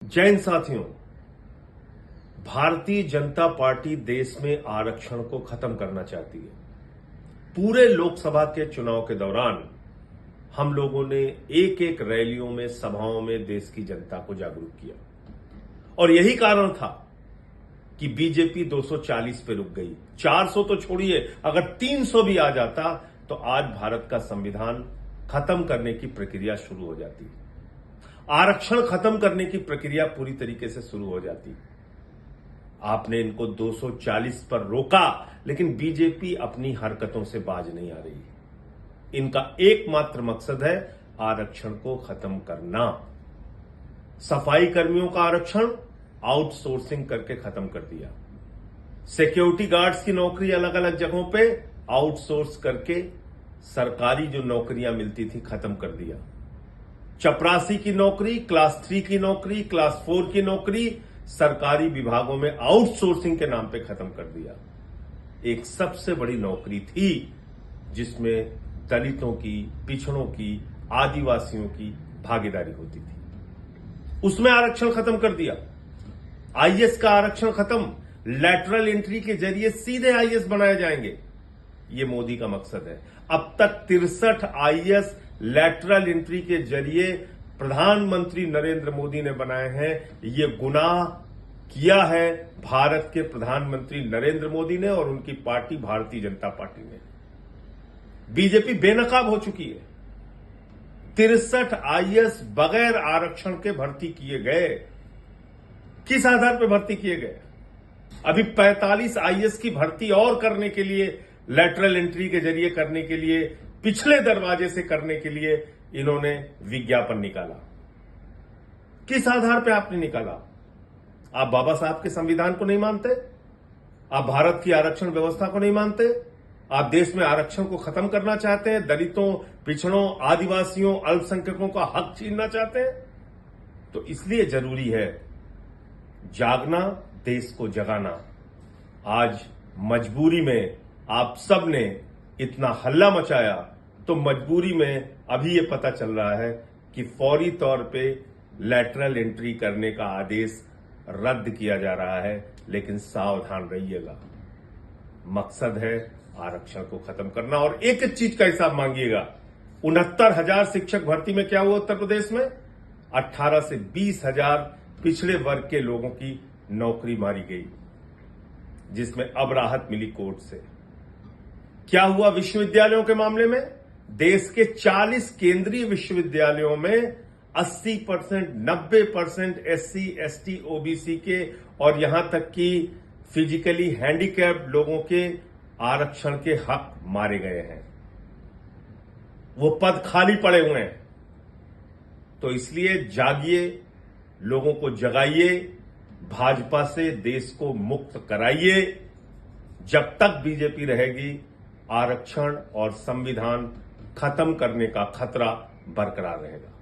जैन साथियों, भारतीय जनता पार्टी देश में आरक्षण को खत्म करना चाहती है। पूरे लोकसभा के चुनाव के दौरान हम लोगों ने एक एक रैलियों में, सभाओं में देश की जनता को जागरूक किया और यही कारण था कि बीजेपी 240 पे रुक गई। 400 तो छोड़िए, अगर 300 भी आ जाता तो आज भारत का संविधान खत्म करने की प्रक्रिया शुरू हो जाती, आरक्षण खत्म करने की प्रक्रिया पूरी तरीके से शुरू हो जाती। आपने इनको 240 पर रोका, लेकिन बीजेपी अपनी हरकतों से बाज नहीं आ रही। इनका एकमात्र मकसद है आरक्षण को खत्म करना। सफाई कर्मियों का आरक्षण आउटसोर्सिंग करके खत्म कर दिया। सिक्योरिटी गार्ड्स की नौकरी अलग अलग जगहों पे आउटसोर्स करके सरकारी जो नौकरियां मिलती थी खत्म कर दिया। चपरासी की नौकरी, क्लास 3 की नौकरी, क्लास 4 की नौकरी सरकारी विभागों में आउटसोर्सिंग के नाम पे खत्म कर दिया। एक सबसे बड़ी नौकरी थी जिसमें दलितों की, पिछड़ों की, आदिवासियों की भागीदारी होती थी, उसमें आरक्षण खत्म कर दिया। आईएएस का आरक्षण खत्म, लैटरल एंट्री के जरिए सीधे आईएएस बनाए जाएंगे, ये मोदी का मकसद है। अब तक 63 आईएएस लैटरल एंट्री के जरिए प्रधानमंत्री नरेंद्र मोदी ने बनाए हैं। ये गुनाह किया है भारत के प्रधानमंत्री नरेंद्र मोदी ने और उनकी पार्टी भारतीय जनता पार्टी ने। बीजेपी बेनकाब हो चुकी है। 63 आईएएस बगैर आरक्षण के भर्ती किए गए। किस आधार पर भर्ती किए गए? अभी 45 आईएएस की भर्ती और करने के लिए, लैटरल एंट्री के जरिए करने के लिए, पिछले दरवाजे से करने के लिए इन्होंने विज्ञापन निकाला। किस आधार पर आपने निकाला? आप बाबा साहब के संविधान को नहीं मानते? आप भारत की आरक्षण व्यवस्था को नहीं मानते? आप देश में आरक्षण को खत्म करना चाहते हैं? दलितों, पिछड़ों, आदिवासियों, अल्पसंख्यकों का हक छीनना चाहते हैं? तो इसलिए जरूरी है जागना, देश को जगाना। आज मजबूरी में आप सब ने इतना हल्ला मचाया, तो मजबूरी में अभी ये पता चल रहा है कि फौरी तौर पे लैटरल एंट्री करने का आदेश रद्द किया जा रहा है। लेकिन सावधान रहिएगा, मकसद है आरक्षण को खत्म करना। और एक एक चीज का हिसाब मांगिएगा। 69,000 शिक्षक भर्ती में क्या हुआ उत्तर प्रदेश में? 18 से 20,000 पिछड़े वर्ग के लोगों की नौकरी मारी गई, जिसमें अब राहत मिली कोर्ट से। क्या हुआ विश्वविद्यालयों के मामले में? देश के 40 केंद्रीय विश्वविद्यालयों में 80%, 90% एससी, एसटी, ओबीसी के और यहां तक कि फिजिकली हैंडीकैप्ड लोगों के आरक्षण के हक मारे गए हैं। वो पद खाली पड़े हुए हैं। तो इसलिए जागिए, लोगों को जगाइए, भाजपा से देश को मुक्त कराइए। जब तक बीजेपी रहेगी, आरक्षण और संविधान खत्म करने का खतरा बरकरार रहेगा।